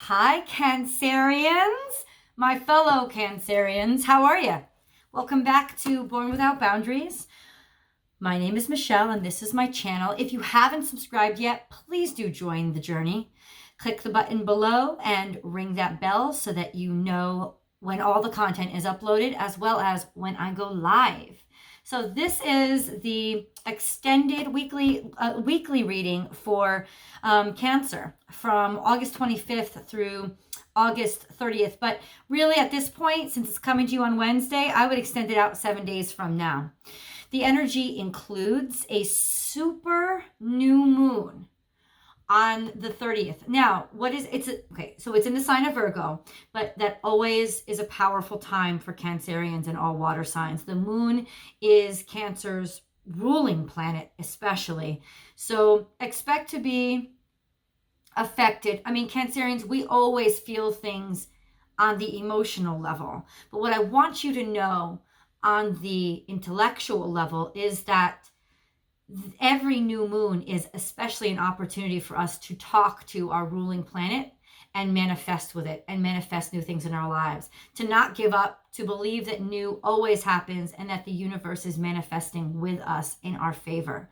Hi, Cancerians, my fellow Cancerians. How are you? Welcome back to Born Without Boundaries. My name is Michelle, and this is my channel. If you haven't subscribed yet, please do join the journey. Click the button below and ring that bell so that you know when all the content is uploaded, as well as when I go live. So this is the extended weekly reading for Cancer from August 25th through August 30th. But really at this point, since it's coming to you on Wednesday, I would extend it out 7 days from now. The energy includes a super new moon on the 30th. Now, so it's in the sign of Virgo, but that always is a powerful time for Cancerians and all water signs. The moon is Cancer's ruling planet, especially. So expect to be affected. I mean, Cancerians, we always feel things on the emotional level. But what I want you to know on the intellectual level is that every new moon is especially an opportunity for us to talk to our ruling planet and manifest with it and manifest new things in our lives, to not give up, to believe that new always happens and that the universe is manifesting with us in our favor.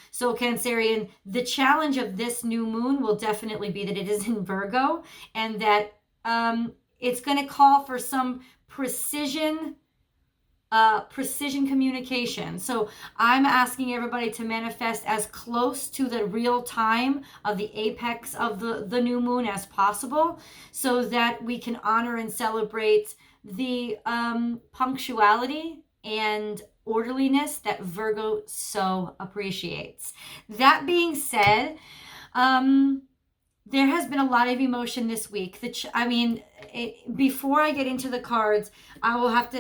So Cancerian, the challenge of this new moon will definitely be that it is in Virgo, and that it's going to call for some precision communication. So I'm asking everybody to manifest as close to the real time of the apex of the new moon as possible, so that we can honor and celebrate the punctuality and orderliness that Virgo so appreciates. That being said, there has been a lot of emotion this week. Before I get into the cards, I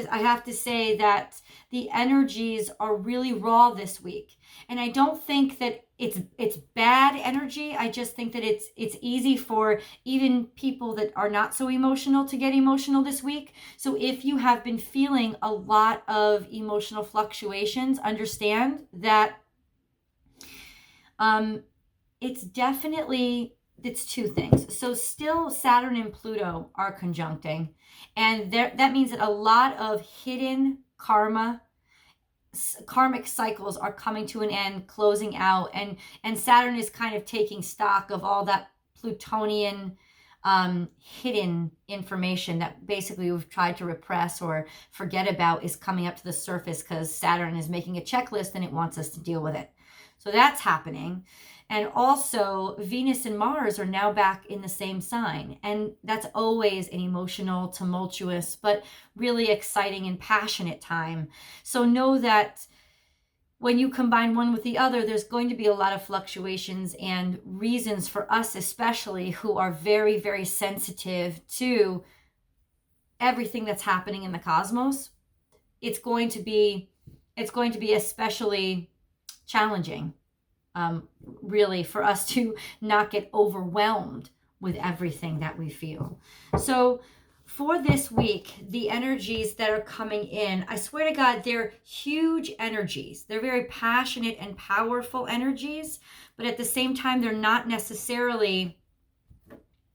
have to say that the energies are really raw this week. And I don't think that it's bad energy. I just think that it's easy for even people that are not so emotional to get emotional this week. So if you have been feeling a lot of emotional fluctuations, understand that it's two things. So still Saturn and Pluto are conjuncting, and that means that a lot of hidden karmic cycles are coming to an end, closing out, and Saturn is kind of taking stock of all that Plutonian hidden information that basically we've tried to repress or forget about is coming up to the surface because Saturn is making a checklist and it wants us to deal with it. So that's happening. And also Venus and Mars are now back in the same sign. And that's always an emotional, tumultuous, but really exciting and passionate time. So know that when you combine one with the other, there's going to be a lot of fluctuations and reasons for us, especially who are very, very sensitive to everything that's happening in the cosmos. It's going to be especially challenging, really, for us to not get overwhelmed with everything that we feel. So for this week, the energies that are coming in, I swear to God, they're huge energies. They're very passionate and powerful energies, but at the same time, they're not necessarily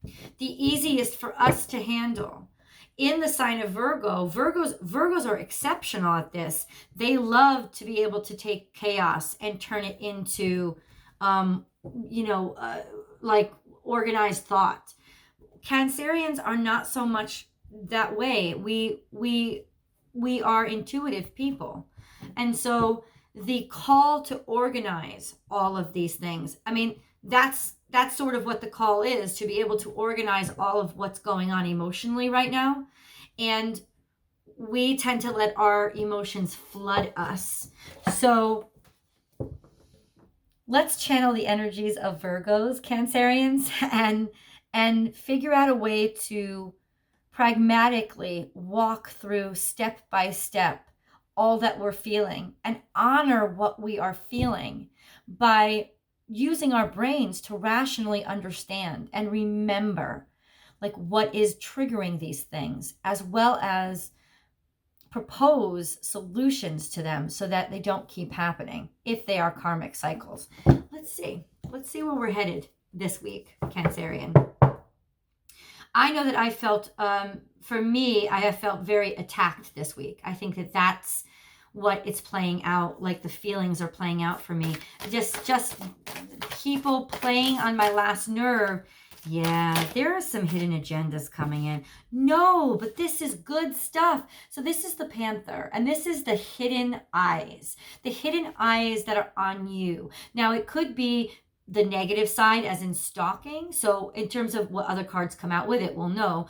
the easiest for us to handle. In the sign of Virgo, Virgos are exceptional at this. They love to be able to take chaos and turn it into, like organized thought. Cancerians are not so much that way. We are intuitive people, and so the call to organize all of these things. I mean, that's sort of what the call is, to be able to organize all of what's going on emotionally right now. And we tend to let our emotions flood us. So let's channel the energies of Virgos, Cancerians, and figure out a way to pragmatically walk through step by step all that we're feeling and honor what we are feeling by using our brains to rationally understand and remember like what is triggering these things, as well as propose solutions to them so that they don't keep happening if they are karmic cycles. Let's see where we're headed this week, Cancerian. I know that I felt, for me, I have felt very attacked this week. I think that that's what it's playing out, like the feelings are playing out for me. Just people playing on my last nerve. Yeah, there are some hidden agendas coming in. No, but this is good stuff. So this is the Panther, and this is the hidden eyes that are on you. Now, it could be the negative side, as in stalking. So in terms of what other cards come out with it, we'll know.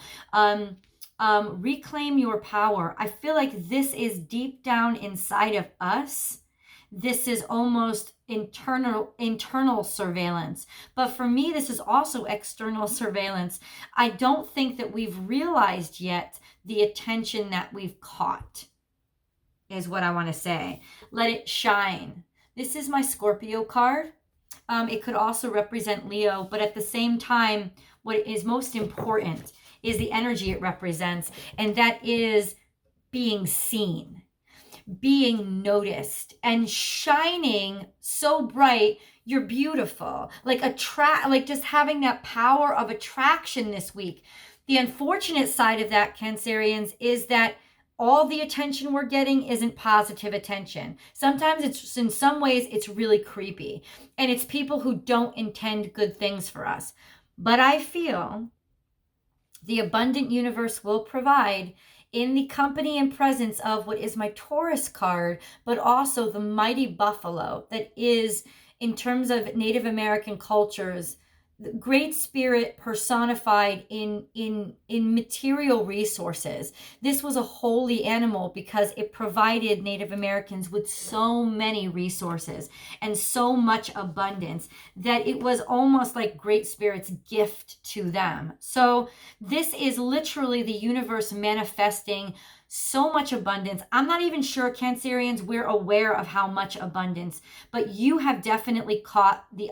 Reclaim your power. I feel like this is deep down inside of us. This is almost internal surveillance. But for me, this is also external surveillance. I don't think that we've realized yet the attention that we've caught, is what I want to say. Let it shine. This is my Scorpio card. It could also represent Leo, but at the same time, what is most important is the energy it represents, and that is being seen, being noticed, and shining so bright. You're beautiful. Like just having that power of attraction this week. The unfortunate side of that, Cancerians, is that all the attention we're getting isn't positive attention. Sometimes it's, in some ways, it's really creepy. And it's people who don't intend good things for us. But I feel the abundant universe will provide, in the company and presence of what is my Taurus card, but also the mighty buffalo that is, in terms of Native American cultures, the great spirit personified in material resources. This was a holy animal because it provided Native Americans with so many resources and so much abundance that it was almost like great spirit's gift to them. So this is literally the universe manifesting so much abundance. I'm not even sure, Cancerians, we're aware of how much abundance, but you have definitely caught the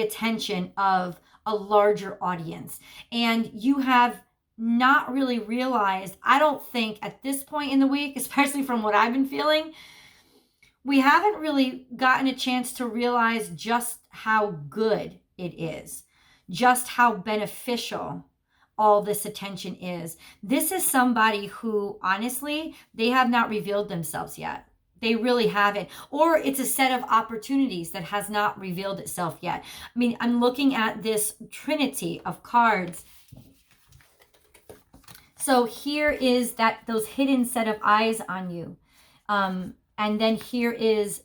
attention of a larger audience. And you have not really realized, I don't think at this point in the week, especially from what I've been feeling, we haven't really gotten a chance to realize just how good it is, just how beneficial all this attention is. This is somebody who, honestly, they have not revealed themselves yet. They really haven't. Or it's a set of opportunities that has not revealed itself yet. I mean, I'm looking at this trinity of cards. So here is those hidden set of eyes on you. And then here is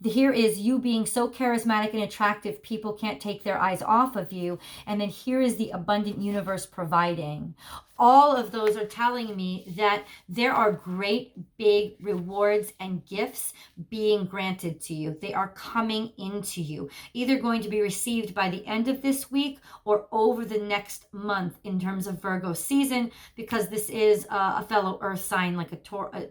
you being so charismatic and attractive, people can't take their eyes off of you. And then here is the abundant universe providing. All of those are telling me that there are great big rewards and gifts being granted to you. They are coming into you, either going to be received by the end of this week or over the next month in terms of Virgo season, because this is a fellow earth sign, like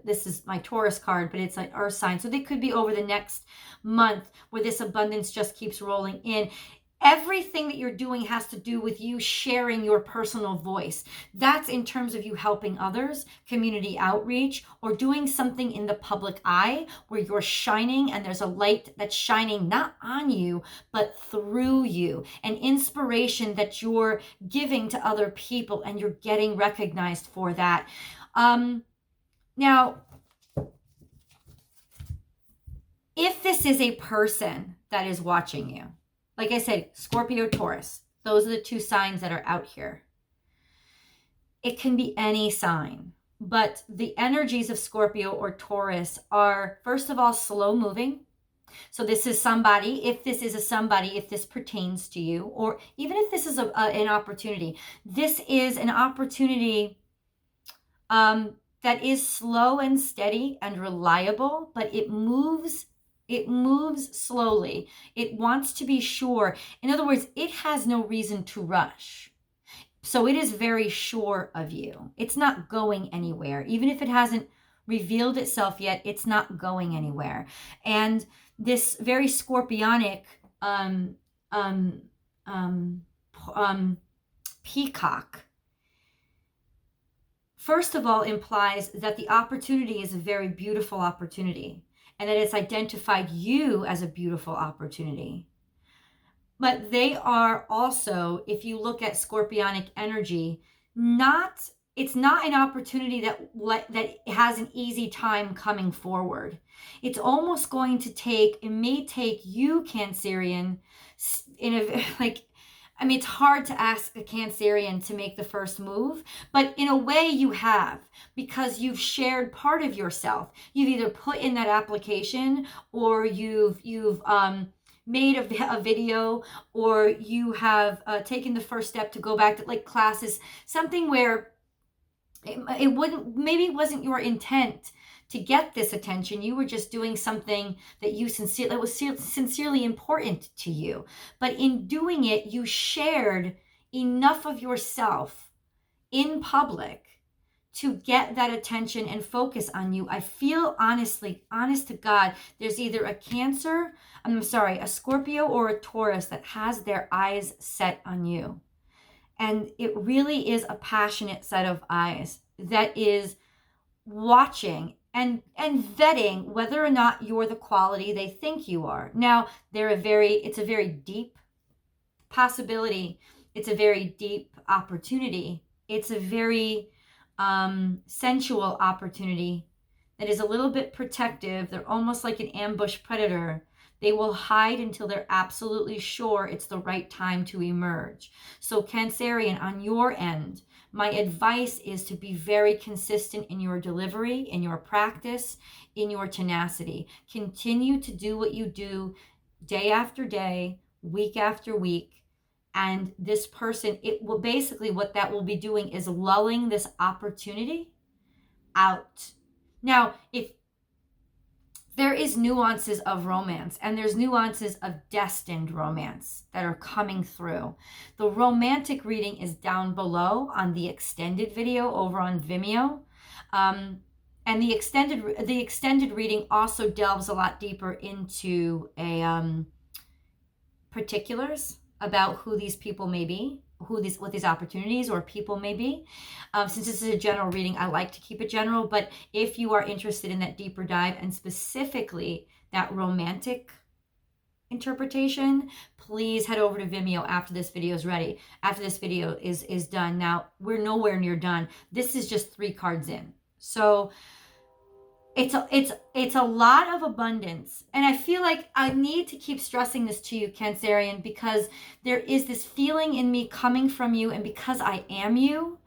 this is my Taurus card, but it's an earth sign. So they could be over the next month where this abundance just keeps rolling in. Everything that you're doing has to do with you sharing your personal voice. That's in terms of you helping others, community outreach, or doing something in the public eye where you're shining and there's a light that's shining not on you, but through you. An inspiration that you're giving to other people and you're getting recognized for that. Now, if this is a person that is watching you, like I said, Scorpio, Taurus, those are the two signs that are out here. It can be any sign, but the energies of Scorpio or Taurus are, first of all, slow moving. So this is somebody, if this pertains to you, or even if this is an opportunity, this is an opportunity that is slow and steady and reliable, but it moves slowly. It wants to be sure. In other words, it has no reason to rush. So it is very sure of you. It's not going anywhere. Even if it hasn't revealed itself yet, it's not going anywhere. And this very scorpionic peacock, first of all, implies that the opportunity is a very beautiful opportunity, and that it's identified you as a beautiful opportunity. But they are also, if you look at scorpionic energy, not it's not an opportunity that has an easy time coming forward. It's almost going to take, it may take you, Cancerian, in a like, I mean, it's hard to ask a Cancerian to make the first move, but in a way you have, because you've shared part of yourself. You've either put in that application, or you've made a video, or you have taken the first step to go back to like classes, something where it wouldn't, maybe it wasn't your intent to get this attention. You were just doing something that was sincerely important to you. But in doing it, you shared enough of yourself in public to get that attention and focus on you. I feel honest to God, there's either a Scorpio or a Taurus that has their eyes set on you. And it really is a passionate set of eyes that is watching and vetting whether or not you're the quality they think you are. Now, it's a very deep possibility. It's a very deep opportunity. It's a very sensual opportunity that is a little bit protective. They're almost like an ambush predator. They will hide until they're absolutely sure it's the right time to emerge. So Cancerian, on your end, my advice is to be very consistent in your delivery, in your practice, in your tenacity. Continue to do what you do day after day, week after week. And this person, it will basically, what that will be doing is lulling this opportunity out. Now, if there is nuances of romance, and there's nuances of destined romance that are coming through. The romantic reading is down below on the extended video over on Vimeo. And the extended reading also delves a lot deeper into particulars about who these people may be, what these opportunities or people may be. Since this is a general reading, I like to keep it general, but if you are interested in that deeper dive and specifically that romantic interpretation, please head over to Vimeo after this video is ready. After this video is done. Now, we're nowhere near done. This is just 3 cards in. So it's a lot of abundance. And I feel like I need to keep stressing this to you, Cancerian, because there is this feeling in me coming from you, and because I am you,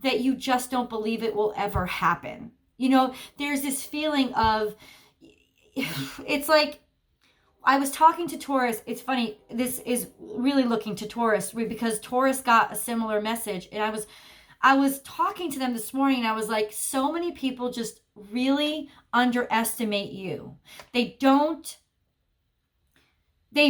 that you just don't believe it will ever happen. You know, there's this feeling of, it's like, I was talking to Taurus. It's funny, this is really looking to Taurus, because Taurus got a similar message, and I was talking to them this morning, and I was like, so many people just really underestimate you. They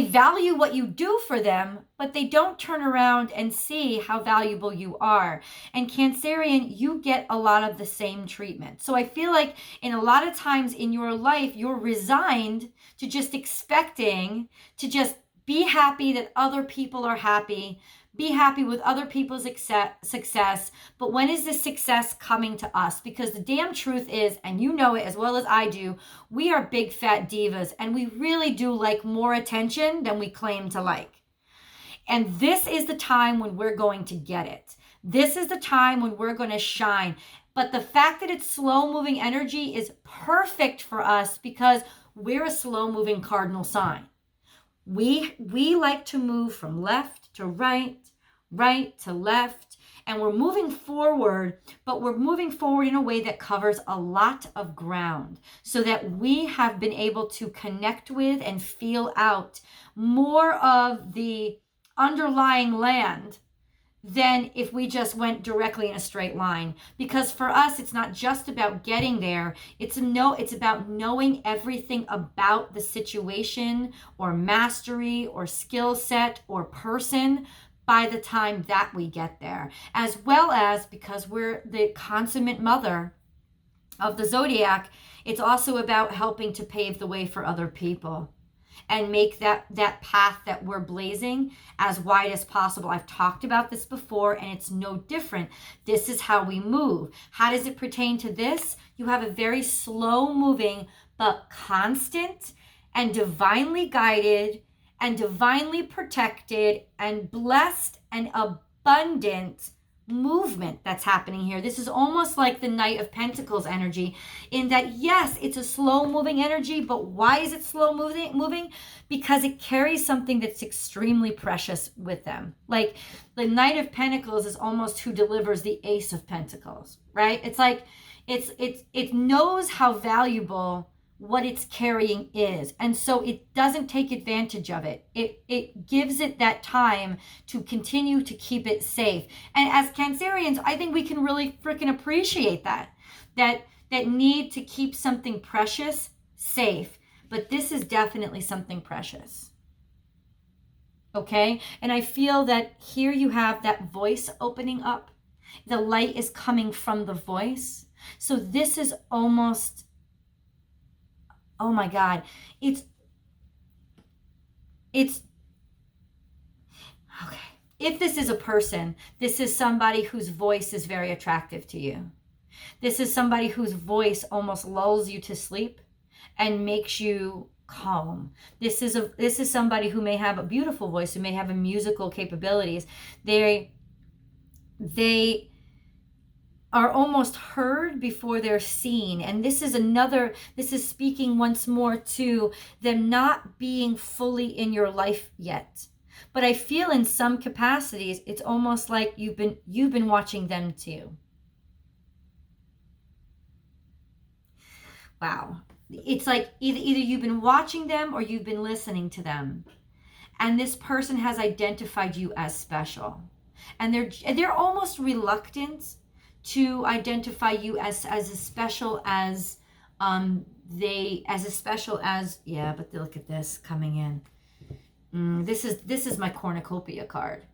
value what you do for them, but they don't turn around and see how valuable you are. And Cancerian, you get a lot of the same treatment. So I feel like in a lot of times in your life, you're resigned to just expecting to just be happy that other people are happy, be happy with other people's success. But when is this success coming to us? Because the damn truth is, and you know it as well as I do, we are big fat divas, and we really do like more attention than we claim to like. And this is the time when we're going to get it. This is the time when we're going to shine. But the fact that it's slow moving energy is perfect for us, because we're a slow moving cardinal sign. We like to move from left to right to left, and we're moving forward, but we're moving forward in a way that covers a lot of ground, so that we have been able to connect with and feel out more of the underlying land than if we just went directly in a straight line. Because for us, it's not just about getting there. It's about knowing everything about the situation or mastery or skill set or person by the time that we get there. As well as, because we're the consummate mother of the zodiac, it's also about helping to pave the way for other people and make that path that we're blazing as wide as possible. I've talked about this before, and it's no different. This is how we move. How does it pertain to this? You have a very slow moving, but constant and divinely guided and divinely protected and blessed and abundant movement that's happening here. This is almost like the Knight of Pentacles energy, in that, yes, it's a slow moving energy, but why is it slow moving? Because it carries something that's extremely precious with them. Like the Knight of Pentacles is almost who delivers the Ace of Pentacles, right? It's like it knows how valuable what it's carrying is, and so it doesn't take advantage of it. It gives it that time to continue to keep it safe. And as Cancerians, I think we can really freaking appreciate that need to keep something precious safe. But this is definitely something precious. Okay? And I feel that here you have that voice opening up. The light is coming from the voice. So this is almost, oh my God, it's okay. If this is a person, this is somebody whose voice is very attractive to you. This is somebody whose voice almost lulls you to sleep and makes you calm. This is somebody who may have a beautiful voice, who may have a musical capabilities. They are almost heard before they're seen. And this is speaking once more to them not being fully in your life yet. But I feel in some capacities, it's almost like you've been watching them too. Wow. It's like either you've been watching them or you've been listening to them. And this person has identified you as special. And they're almost reluctant to identify you as special as yeah, but look at this coming in. This is my cornucopia card.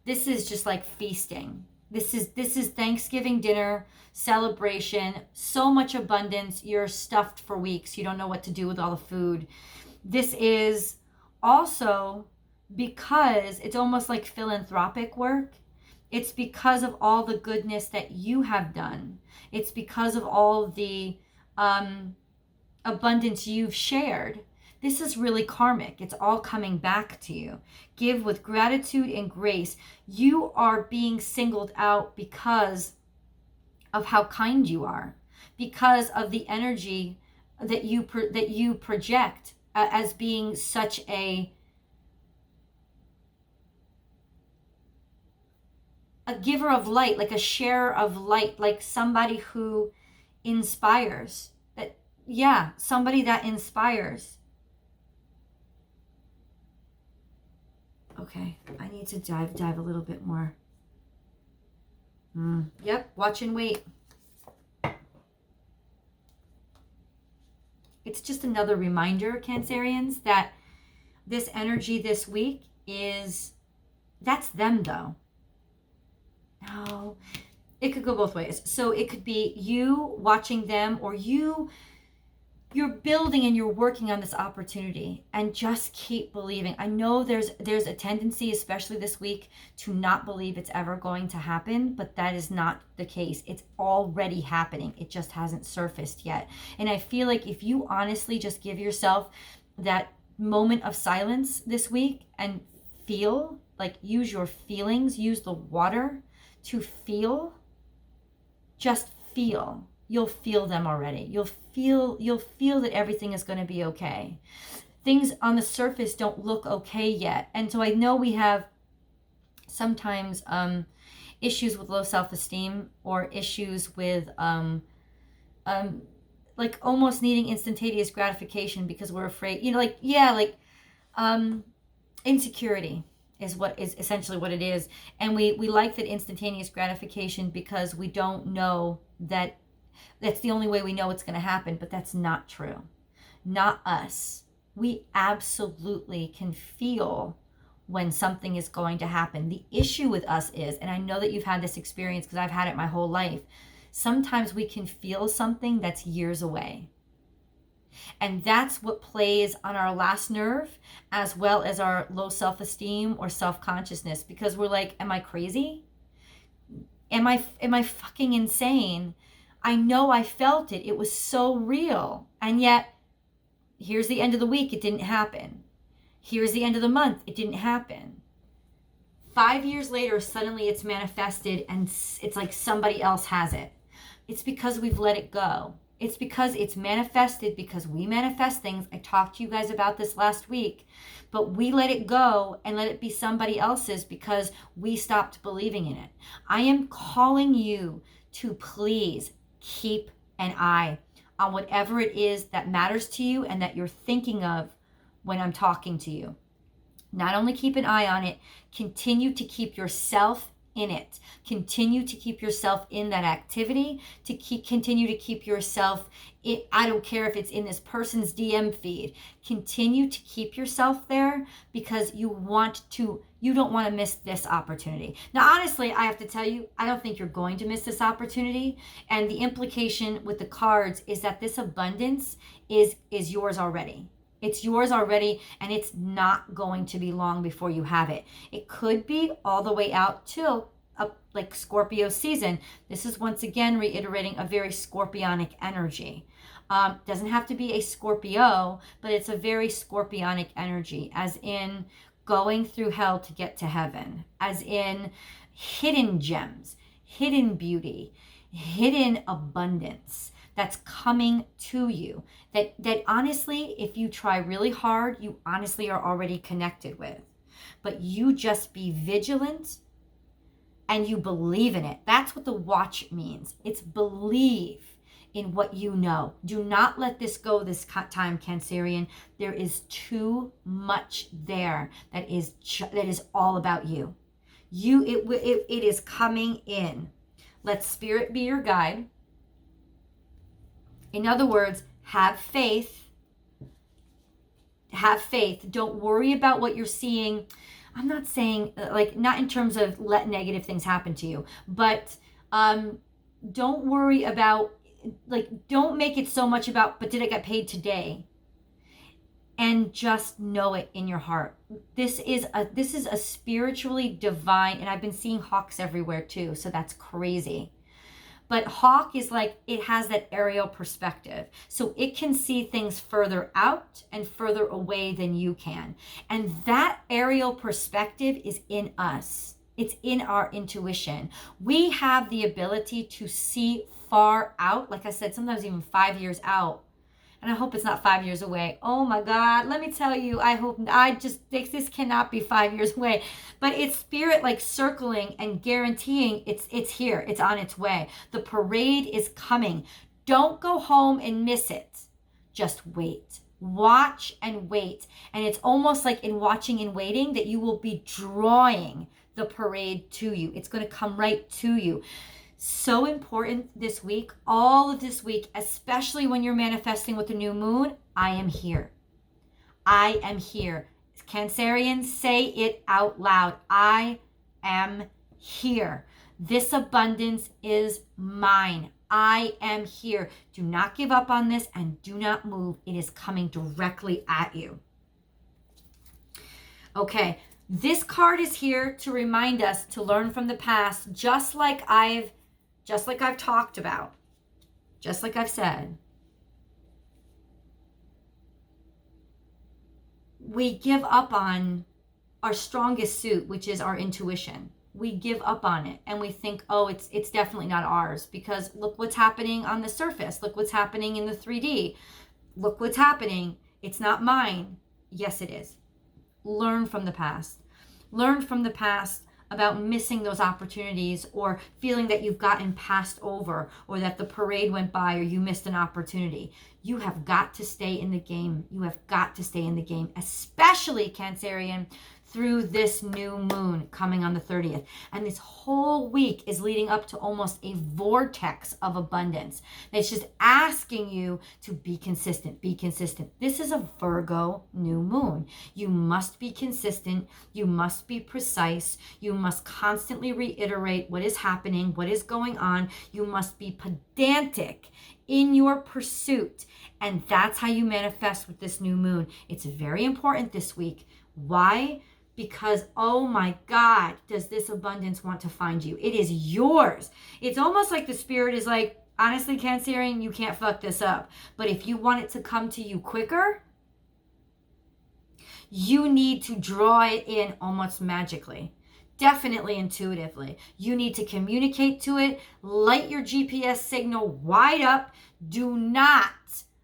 This is just like feasting. This is Thanksgiving dinner, celebration, so much abundance. You're stuffed for weeks. You don't know what to do with all the food. This is also because it's almost like philanthropic work. It's because of all the goodness that you have done. It's because of all the abundance you've shared. This is really karmic. It's all coming back to you. Give with gratitude and grace. You are being singled out because of how kind you are, because of the energy that you project as being such a giver of light, like a sharer of light, like somebody who inspires. Somebody that inspires. Okay, I need to dive a little bit more. Yep, watch and wait. It's just another reminder, Cancerians, that this energy this week that's them though. No, it could go both ways. So it could be you watching them, or you're building and you're working on this opportunity, and just keep believing. I know there's a tendency, especially this week, to not believe it's ever going to happen, but that is not the case. It's already happening. It just hasn't surfaced yet. And I feel like if you honestly just give yourself that moment of silence this week and feel, like use your feelings, use the water to feel, just feel. You'll feel them already. You'll feel that everything is going to be okay. Things on the surface don't look okay yet. And so I know we have sometimes issues with low self-esteem, or issues with like almost needing instantaneous gratification because we're afraid, insecurity is essentially what it is. And we like that instantaneous gratification because we don't know that that's the only way we know it's going to happen, but that's not true. Not us. We absolutely can feel when something is going to happen. The issue with us is, and I know that you've had this experience because I've had it my whole life, sometimes we can feel something that's years away. And that's what plays on our last nerve, as well as our low self-esteem or self-consciousness, because we're like, am I crazy? Am I fucking insane? I know I felt it. It was so real. And yet, here's the end of the week. It didn't happen. Here's the end of the month. It didn't happen. 5 years later, suddenly it's manifested and it's like somebody else has it. It's because we've let it go. It's because it's manifested, because we manifest things. I talked to you guys about this last week, but we let it go and let it be somebody else's because we stopped believing in it. I am calling you to please keep an eye on whatever it is that matters to you and that you're thinking of when I'm talking to you. Not only keep an eye on it, continue to keep yourself in it. Continue to keep yourself in that activity, continue to keep yourself I don't care if it's in this person's DM feed. Continue to keep yourself there because you don't want to miss this opportunity. Now, honestly, I have to tell you, I don't think you're going to miss this opportunity. And the implication with the cards is that this abundance is yours already. It's yours already, and it's not going to be long before you have it. It could be all the way out till like Scorpio season. This is once again reiterating a very scorpionic energy. Doesn't have to be a Scorpio, but it's a very scorpionic energy, as in going through hell to get to heaven, as in hidden gems, hidden beauty, hidden abundance that's coming to you, that honestly, if you try really hard, you honestly are already connected with. But you just be vigilant and you believe in it. That's what the watch means. It's believe in what you know. Do not let this go this time, Cancerian. There is too much there that is all about you. It is coming in. Let spirit be your guide. In other words, have faith. Have faith. Don't worry about what you're seeing. I'm not saying, not in terms of let negative things happen to you, but don't worry about, don't make it so much about, but did I get paid today? And just know it in your heart. This is a spiritually divine, and I've been seeing hawks everywhere too, so that's crazy. But hawk is it has that aerial perspective. So it can see things further out and further away than you can. And that aerial perspective is in us. It's in our intuition. We have the ability to see far out. Like I said, sometimes even 5 years out. And I hope it's not 5 years away. Oh my God, let me tell you, this cannot be 5 years away. But it's spirit circling and guaranteeing it's here. It's on its way. The parade is coming. Don't go home and miss it. Just wait. Watch and wait. And it's almost like in watching and waiting that you will be drawing the parade to you. It's going to come right to you. So important this week, all of this week, especially when you're manifesting with the new moon. I am here. I am here. Cancerians, say it out loud. I am here. This abundance is mine. I am here. Do not give up on this and do not move. It is coming directly at you. Okay, this card is here to remind us to learn from the past, just like I've talked about, just like I've said. We give up on our strongest suit, which is our intuition. We give up on it and we think, oh, it's definitely not ours, because look what's happening on the surface. Look what's happening in the 3D. Look what's happening. It's not mine. Yes, it is. Learn from the past. Learn from the past about missing those opportunities, or feeling that you've gotten passed over, or that the parade went by, or you missed an opportunity. You have got to stay in the game. You have got to stay in the game, especially Cancerian, through this new moon coming on the 30th. And this whole week is leading up to almost a vortex of abundance. It's just asking you to be consistent, be consistent. This is a Virgo new moon. You must be consistent. You must be precise. You must constantly reiterate what is happening, what is going on. You must be pedantic in your pursuit. And that's how you manifest with this new moon. It's very important this week. Why? Because, oh my God, does this abundance want to find you? It is yours. It's almost like the spirit is like, honestly, Cancerian, you can't fuck this up. But if you want it to come to you quicker, You need to draw it in almost magically. Definitely intuitively. You need to communicate to it. Light your GPS signal wide up. Do not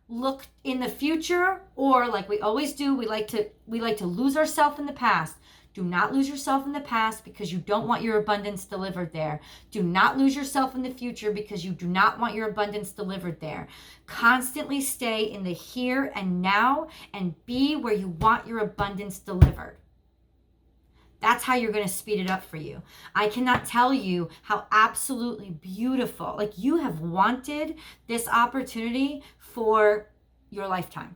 look in the future, or like we always do, we like to lose ourselves in the past. Do not lose yourself in the past because you don't want your abundance delivered there. Do not lose yourself in the future because you do not want your abundance delivered there. Constantly stay in the here and now and be where you want your abundance delivered. That's how you're going to speed it up for you. I cannot tell you how absolutely beautiful, like you have wanted this opportunity for your lifetime.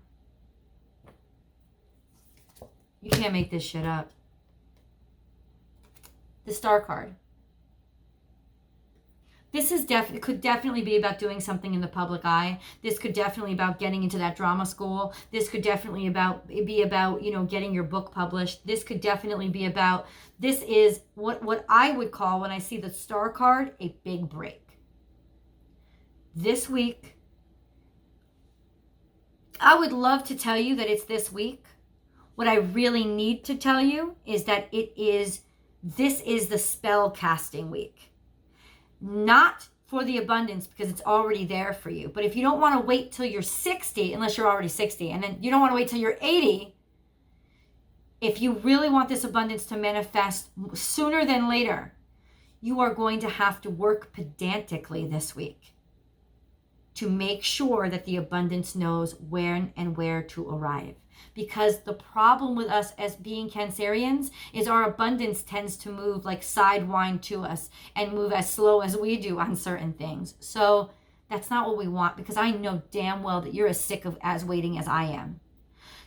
You can't make this shit up. The Star card. This is could definitely be about doing something in the public eye. This could definitely be about getting into that drama school. This could definitely be about, you know, getting your book published. This could definitely be about, this is what I would call, when I see the Star card, a big break. This week, I would love to tell you that it's this week. What I really need to tell you is that this is the spell casting week. Not for the abundance, because it's already there for you. But if you don't want to wait till you're 60, unless you're already 60, and then you don't want to wait till you're 80, if you really want this abundance to manifest sooner than later, you are going to have to work pedantically this week to make sure that the abundance knows when and where to arrive. Because the problem with us as being Cancerians is our abundance tends to move like sidewind to us and move as slow as we do on certain things. So that's not what we want, because I know damn well that you're as sick of as waiting as I am.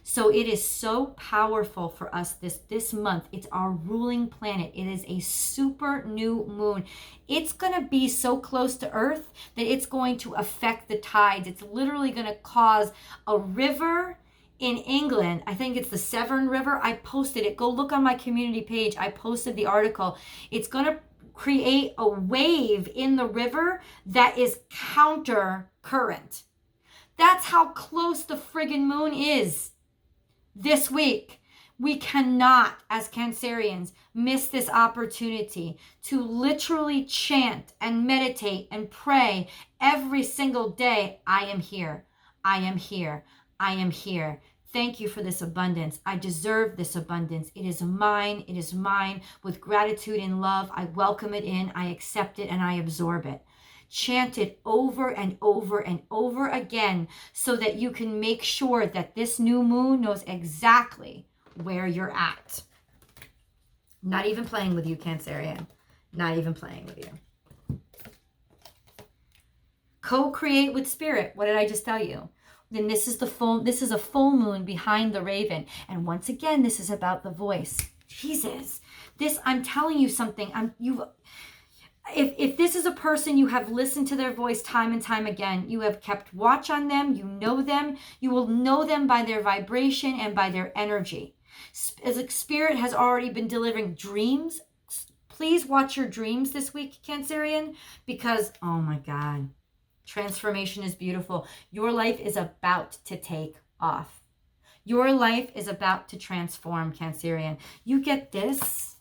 So it is so powerful for us this month. It's our ruling planet. It is a super new moon. It's going to be so close to Earth that it's going to affect the tides. It's literally going to cause a river in England. I think it's the Severn River. I posted it. Go look on my community page. I posted the article. It's going to create a wave in the river that is counter current. That's how close the friggin' moon is. This week, we cannot, as Cancerians, miss this opportunity to literally chant and meditate and pray every single day. I am here. I am here. I am here. Thank you for this abundance. I deserve this abundance. It is mine. It is mine. With gratitude and love, I welcome it in. I accept it and I absorb it. Chant it over and over and over again so that you can make sure that this new moon knows exactly where you're at. Not even playing with you, Cancerian. Not even playing with you. Co-create with spirit. What did I just tell you? Then this is a full moon behind the raven. And once again, this is about the voice. Jesus. I'm telling you something. If this is a person, you have listened to their voice time and time again, you have kept watch on them, you know them, you will know them by their vibration and by their energy. As a spirit has already been delivering dreams, please watch your dreams this week, Cancerian, because, oh my God, transformation is beautiful. Your life is about to take off. Your life is about to transform, Cancerian. You get this?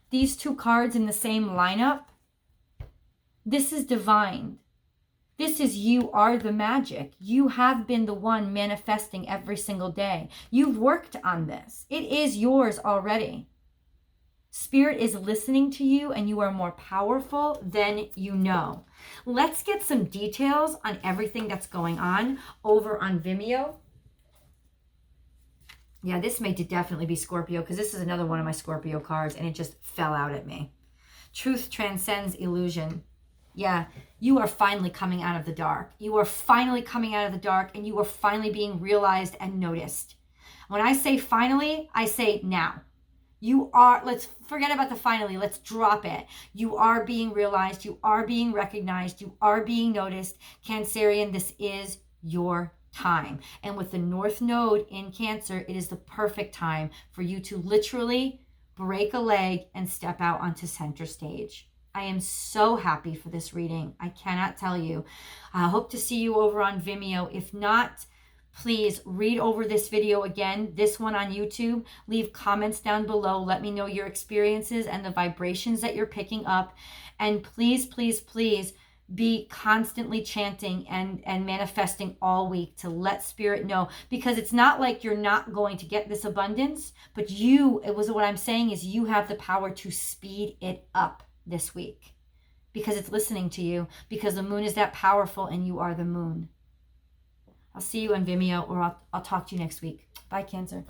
These two cards in the same lineup, this is divine. This is you are the magic. You have been the one manifesting every single day. You've worked on this. It is yours already. Spirit is listening to you and you are more powerful than you know. Let's get some details on everything that's going on over on Vimeo. Yeah, this may definitely be Scorpio, because this is another one of my Scorpio cards and it just fell out at me. Truth transcends illusion. Yeah, you are finally coming out of the dark. You are finally coming out of the dark and you are finally being realized and noticed. When I say finally, I say now. Let's forget about the finally, let's drop it. You are being realized, you are being recognized, you are being noticed. Cancerian, this is your time. And with the North Node in Cancer, it is the perfect time for you to literally break a leg and step out onto center stage. I am so happy for this reading. I cannot tell you. I hope to see you over on Vimeo. If not, Please read over this video again, this one on YouTube. Leave comments down below. Let me know your experiences and the vibrations that you're picking up. And please, please, please be constantly chanting and manifesting all week to let Spirit know, because it's not like you're not going to get this abundance, but what I'm saying is you have the power to speed it up this week because it's listening to you, because the moon is that powerful and you are the moon. I'll see you on Vimeo, or I'll talk to you next week. Bye, Cancer.